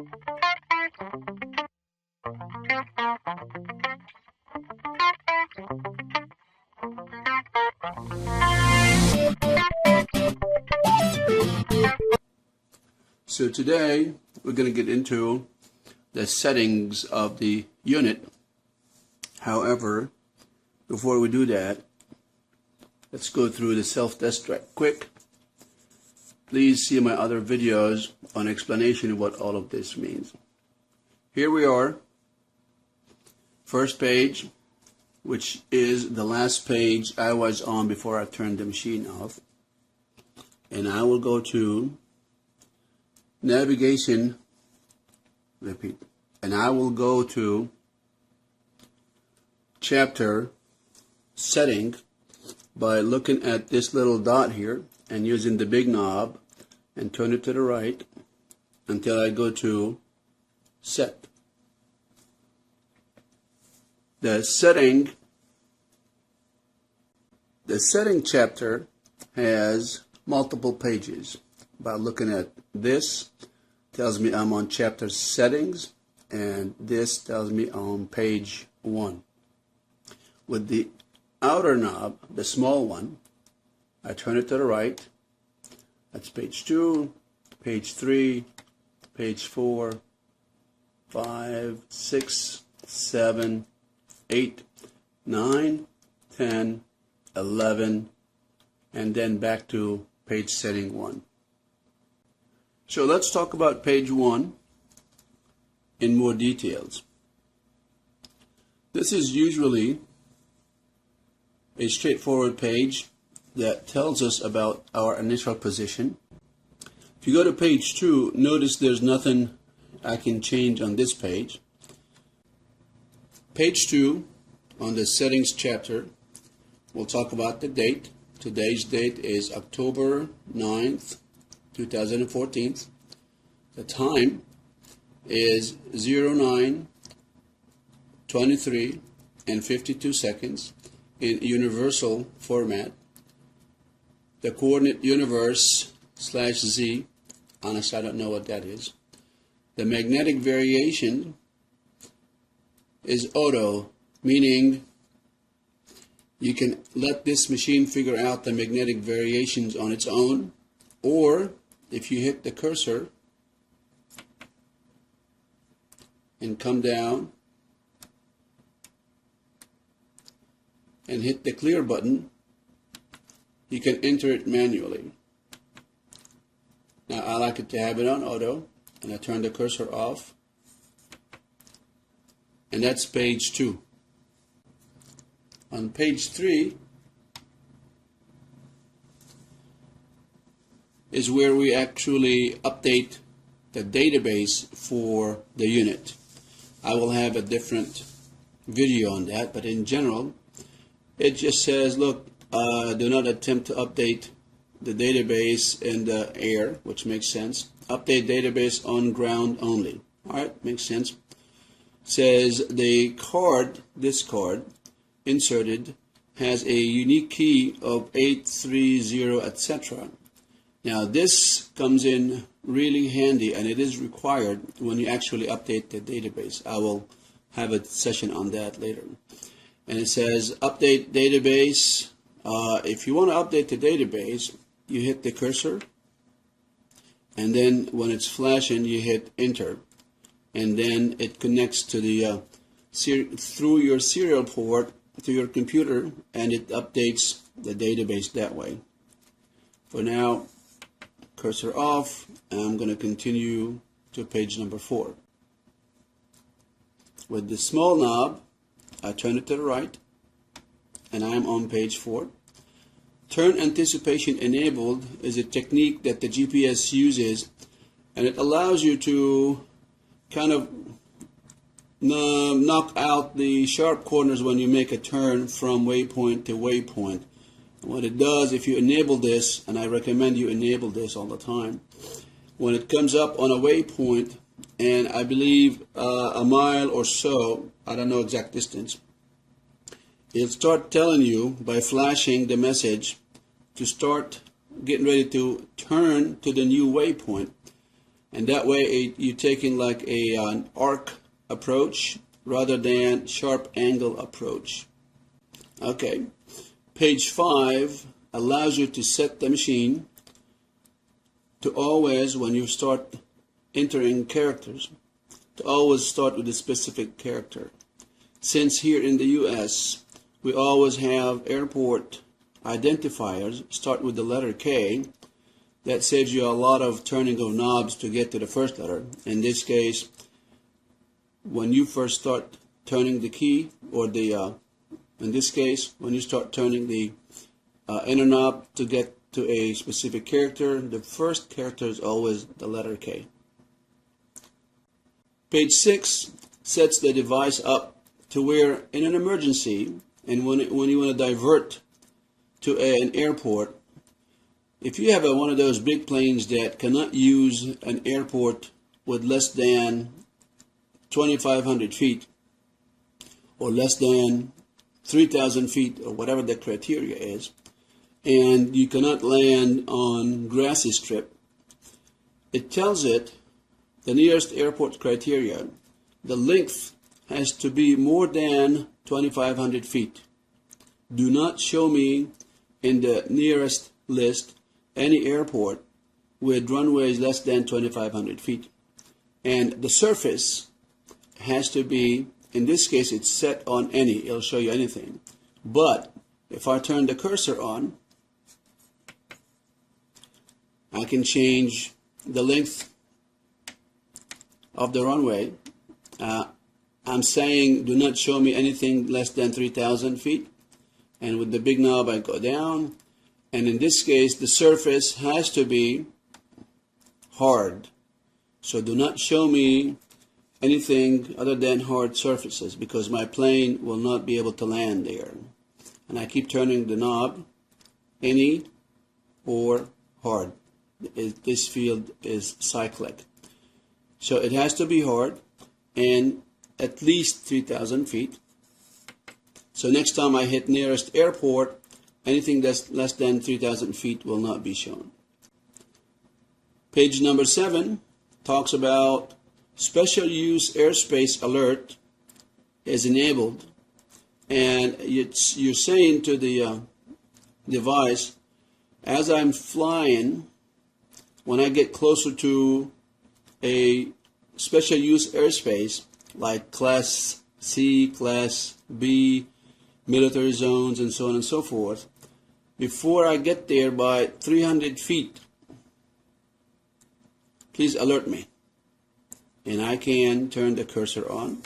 So today we're going to get into the settings of the unit. However, before we do that, let's go through the self-destruct quick. Please see my other videos on explanation of what all of this means. Here we are, first page, which is the last page I was on before I turned the machine off. And I will go to navigation, and I will go to chapter setting by looking at this little dot here and using the big knob and turn it to the right until I go to set. The setting chapter has multiple pages. By looking at this, tells me I'm on chapter settings, and this tells me on page 1. With the outer knob, the small one, I turn it to the right. That's page 2, page 3, page 4, 5, 6, 7, 8, 9, 10, 11, and then back to page setting 1. So let's talk about page 1 in more details. This is usually a straightforward page that tells us about our initial position. If you go to page 2, notice there's nothing I can change on this page. Page 2, on the settings chapter, we'll talk about the date. Today's date is October 9th, 2014. The time is 09:23 and 52 seconds in universal format. The coordinate universe /Z, honestly I don't know what that is. The magnetic variation is auto, meaning you can let this machine figure out the magnetic variations on its own, or if you hit the cursor and come down and hit the clear button, you can enter it manually. Now I like it to have it on auto, and I turn the cursor off, and that's page 2. On page 3 is where we actually update the database for the unit. I will have a different video on that, but in general, it just says, look, do not attempt to update the database in the air, which makes sense. Update database on ground only. Alright, makes sense. It says the card, this card, inserted, has a unique key of 830, etc. Now this comes in really handy, and it is required when you actually update the database. I will have a session on that later. And it says update database. If you want to update the database, you hit the cursor, and then when it's flashing you hit enter, and then it connects to the through your serial port to your computer, and it updates the database that way. For now, cursor off, and I'm going to continue to page number 4. With the small knob, I turn it to the right, and I'm on page 4. Turn anticipation enabled is a technique that the GPS uses, and it allows you to kind of knock out the sharp corners when you make a turn from waypoint to waypoint. What it does, if you enable this, and I recommend you enable this all the time, when it comes up on a waypoint, and I believe a mile or so, I don't know exact distance, it'll start telling you by flashing the message to start getting ready to turn to the new waypoint. And that way you're taking like an arc approach rather than sharp angle approach. Okay, page 5 allows you to set the machine to always, when you start entering characters, to always start with a specific character. Since here in the US we always have airport identifiers start with the letter K, that saves you a lot of turning of knobs to get to the first letter. In this case, when you first start turning the key, or in this case, when you start turning the inner knob to get to a specific character, the first character is always the letter K. Page 6 sets the device up to where in an emergency, and when you want to divert to an airport, if you have one of those big planes that cannot use an airport with less than 2,500 feet or less than 3,000 feet or whatever the criteria is, and you cannot land on grassy strip, it tells it the nearest airport criteria, the length has to be more than 2,500 feet. Do not show me in the nearest list any airport with runways less than 2,500 feet. And the surface has to be, in this case it's set on any, it'll show you anything. But if I turn the cursor on, I can change the length of the runway. I'm saying do not show me anything less than 3,000 feet. And with the big knob I go down. And in this case, the surface has to be hard. So do not show me anything other than hard surfaces, because my plane will not be able to land there. And I keep turning the knob, any or hard. This field is cyclic. So it has to be hard and at least 3,000 feet. So next time I hit nearest airport, anything that's less than 3,000 feet will not be shown. Page number 7 talks about Special Use Airspace Alert is enabled, and you're saying to the device, as I'm flying, when I get closer to a special use airspace like Class C, Class B, military zones, and so on and so forth, before I get there by 300 feet, please alert me. And I can turn the cursor on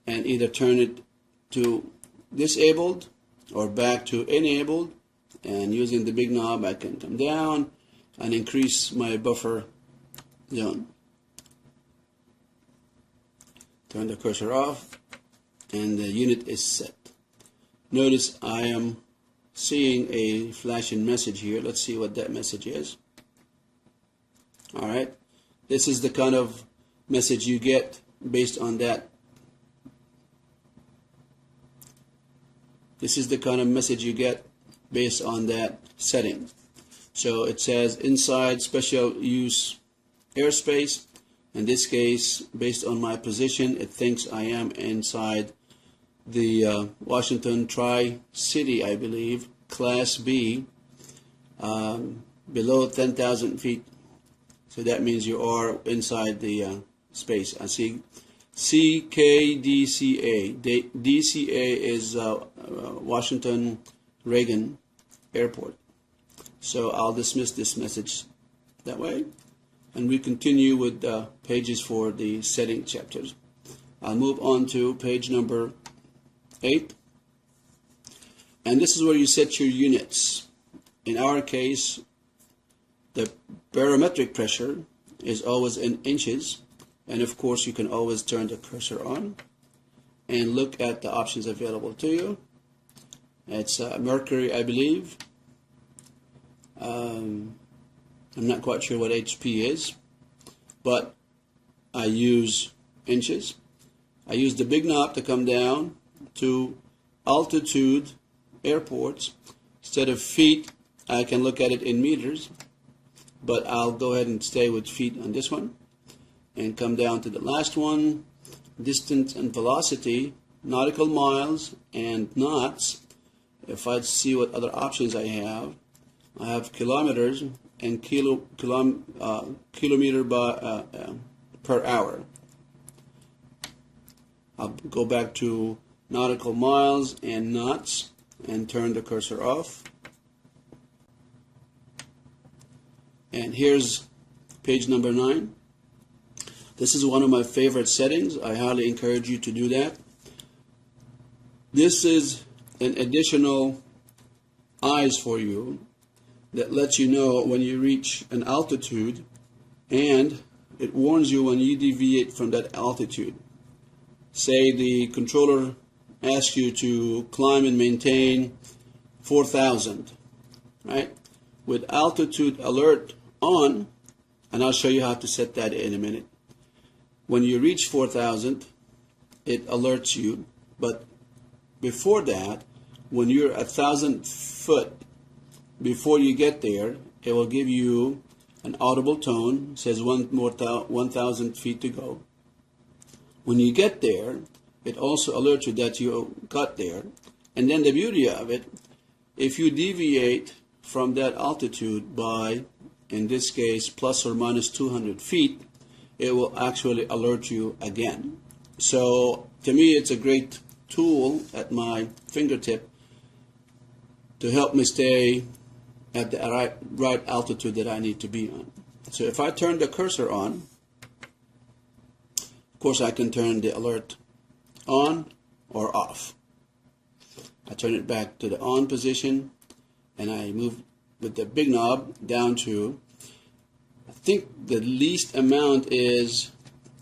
and either turn it to disabled or back to enabled, and using the big knob I can come down and increase my buffer zone. Turn the cursor off and the unit is set. Notice I am seeing a flashing message here. Let's see what that message is. Alright, this is the kind of message you get based on that. This is the kind of message you get based on that setting. So it says inside special use airspace. In this case, based on my position, it thinks I am inside the Washington Tri-City, I believe, Class B, below 10,000 feet. So that means you are inside the space. I see CKDCA. DCA is Washington Reagan Airport. So I'll dismiss this message that way. And we continue with pages for the setting chapters. I'll move on to page number 8. And this is where you set your units. In our case, the barometric pressure is always in inches. And of course, you can always turn the cursor on and look at the options available to you. It's mercury, I believe. I'm not quite sure what HP is, but I use inches. I use the big knob to come down to altitude airports. Instead of feet, I can look at it in meters. but I'll go ahead and stay with feet on this one and come down to the last one, distance and velocity, nautical miles and knots. If I see what other options I have kilometers and kilometer per hour. I'll go back to nautical miles and knots and turn the cursor off. And here's page number 9. This is one of my favorite settings. I highly encourage you to do that. This is an additional eyes for you that lets you know when you reach an altitude, and it warns you when you deviate from that altitude. Say the controller asks you to climb and maintain 4,000, right? With altitude alert on, and I'll show you how to set that in a minute. When you reach 4,000, it alerts you, but before that, when you're 1,000 foot before you get there, it will give you an audible tone, says 1,000 feet to go. When you get there, it also alerts you that you got there. And then the beauty of it, if you deviate from that altitude by, in this case, plus or minus 200 feet, it will actually alert you again. So to me, it's a great tool at my fingertip to help me stay at the right altitude that I need to be on. So if I turn the cursor on, of course I can turn the alert on or off. I turn it back to the on position, and I move with the big knob down to, I think the least amount is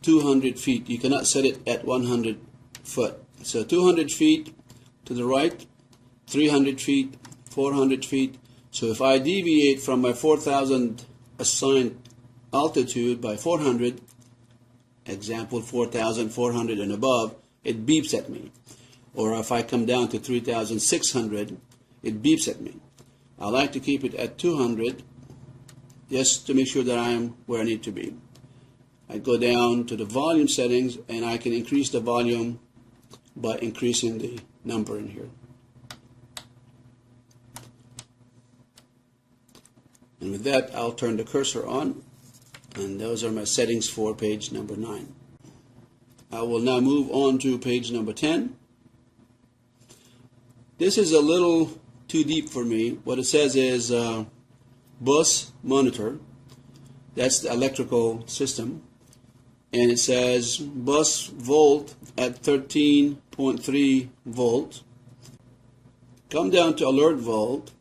200 feet. You cannot set it at 100 foot. So 200 feet to the right, 300 feet, 400 feet. So if I deviate from my 4,000 assigned altitude by 400, example 4,400 and above, it beeps at me. Or if I come down to 3,600, it beeps at me. I like to keep it at 200 just to make sure that I'm where I need to be. I go down to the volume settings, and I can increase the volume by increasing the number in here. And with that, I'll turn the cursor on, and those are my settings for page number 9. I will now move on to page number 10. This is a little too deep for me. What it says is bus monitor. That's the electrical system. And it says bus volt at 13.3 volt. Come down to alert volt.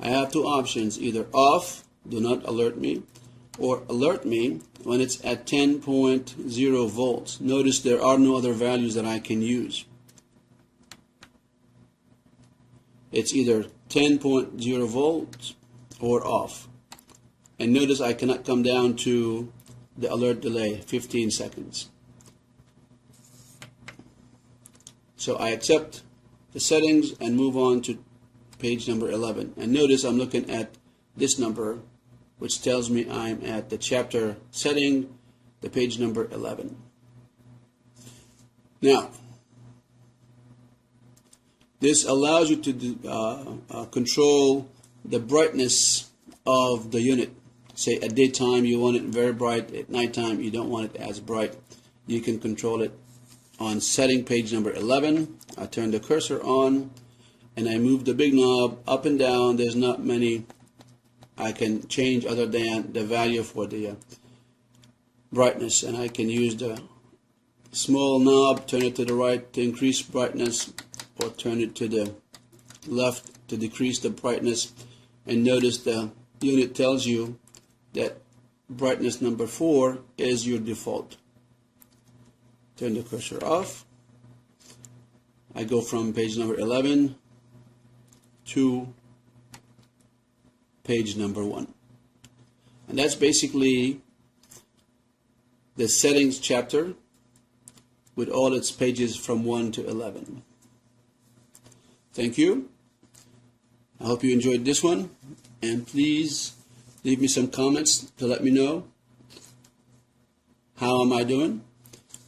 I have two options, either off, do not alert me, or alert me when it's at 10.0 volts. Notice there are no other values that I can use. It's either 10.0 volts or off. And notice I cannot come down to the alert delay, 15 seconds. So I accept the settings and move on to page number 11. And notice I'm looking at this number, which tells me I'm at the chapter setting, the page number 11. Now, this allows you to control the brightness of the unit. Say at daytime you want it very bright, at nighttime you don't want it as bright. You can control it on setting page number 11. I turn the cursor on and I move the big knob up and down. There's not many I can change other than the value for the brightness, and I can use the small knob, turn it to the right to increase brightness, or turn it to the left to decrease the brightness. And notice the unit tells you that brightness number 4 is your default. Turn the cursor off. I go from page number 11 to page number 1. And that's basically the settings chapter with all its pages from 1 to 11. Thank you. I hope you enjoyed this one, and please Leave me some comments to let me know how am I doing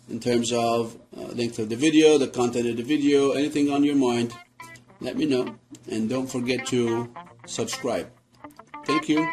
in terms of length of the video, the content of the video, anything on your mind. Let me know, and don't forget to subscribe. Thank you.